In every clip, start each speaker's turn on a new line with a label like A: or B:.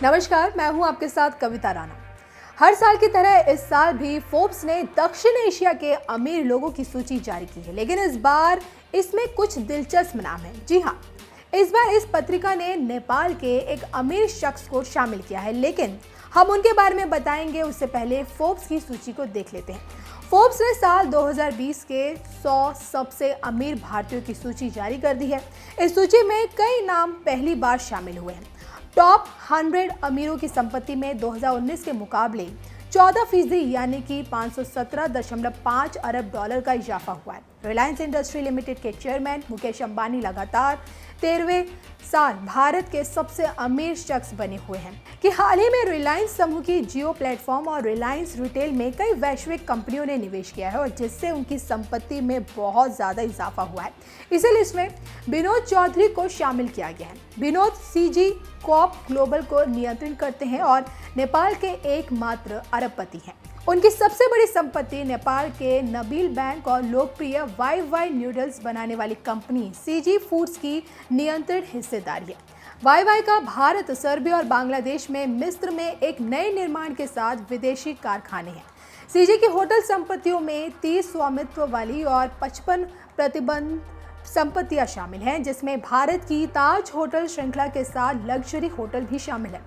A: नमस्कार, मैं हूं आपके साथ कविता राणा। हर साल की तरह इस साल भी फोर्ब्स ने दक्षिण एशिया के अमीर लोगों की सूची जारी की है, लेकिन इस बार इसमें कुछ दिलचस्प नाम हैं। जी हाँ, इस बार इस पत्रिका ने नेपाल के एक अमीर शख्स को शामिल किया है, लेकिन हम उनके बारे में बताएंगे उससे पहले फोर्ब्स की सूची को देख लेते हैं। फोर्ब्स ने साल 2020 के 100 सबसे अमीर भारतीयों की सूची जारी कर दी है। इस सूची में कई नाम पहली बार शामिल हुए हैं। टॉप 100 अमीरों की संपत्ति में 2019 के मुकाबले 14% यानी कि 517.5 अरब डॉलर का इजाफा हुआ है। रिलायंस इंडस्ट्री लिमिटेड के चेयरमैन मुकेश अंबानी लगातार 13वें साल भारत के सबसे अमीर शख्स बने हुए हैं कि हाल ही में रिलायंस समूह की जियो प्लेटफॉर्म और रिलायंस रिटेल में कई वैश्विक कंपनियों ने निवेश किया है और जिससे उनकी संपत्ति में बहुत ज्यादा इजाफा हुआ है। इसी लिस्ट में विनोद चौधरी को शामिल किया गया है। विनोद सीजी कॉर्प ग्लोबल को नियंत्रित करते हैं और नेपाल के एकमात्र अरबपति हैं। उनकी सबसे बड़ी संपत्ति नेपाल के नबील बैंक और लोकप्रिय वाई वाई नूडल्स बनाने वाली कंपनी सीजी फूड्स की नियंत्रित हिस्सेदारी है। वाई वाई का भारत, सर्बिया और बांग्लादेश में मिस्र में एक नए निर्माण के साथ विदेशी कारखाने हैं। सीजी की होटल संपत्तियों में 30 स्वामित्व वाली और 55 प्रतिबंध संपत्तियां शामिल हैं, जिसमें भारत की ताज होटल श्रृंखला के साथ लग्जरी होटल भी शामिल है।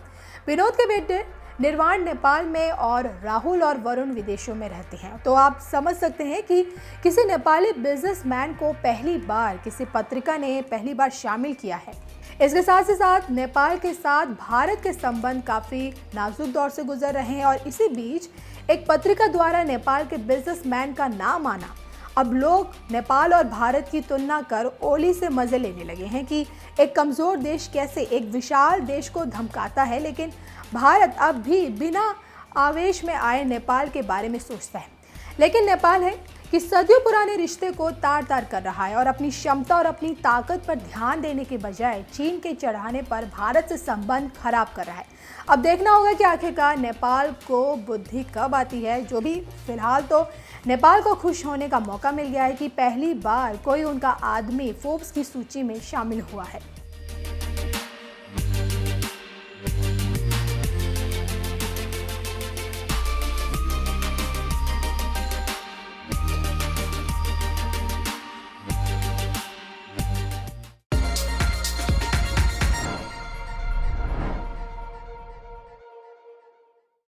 A: विनोद के बेटे निर्वाण नेपाल में और राहुल और वरुण विदेशों में रहते हैं। तो आप समझ सकते हैं कि किसी नेपाली बिजनेसमैन को पहली बार किसी पत्रिका ने पहली बार शामिल किया है। इसके साथ ही साथ नेपाल के साथ भारत के संबंध काफी नाजुक दौर से गुजर रहे हैं और इसी बीच एक पत्रिका द्वारा नेपाल के बिजनेसमैन का नाम आना, अब लोग नेपाल और भारत की तुलना कर ओली से मजे लेने लगे हैं कि एक कमजोर देश कैसे एक विशाल देश को धमकाता है। लेकिन भारत अब भी बिना आवेश में आए नेपाल के बारे में सोचता है। लेकिन नेपाल है कि सदियों पुराने रिश्ते को तार तार कर रहा है और अपनी क्षमता और अपनी ताकत पर ध्यान देने के बजाय चीन के चढ़ाने पर भारत से संबंध खराब कर रहा है। अब देखना होगा कि आखिरकार नेपाल को बुद्धि कब आती है। जो भी फिलहाल तो नेपाल को खुश होने का मौका मिल गया है कि पहली बार कोई उनका आदमी फोर्ब्स की सूची में शामिल हुआ है।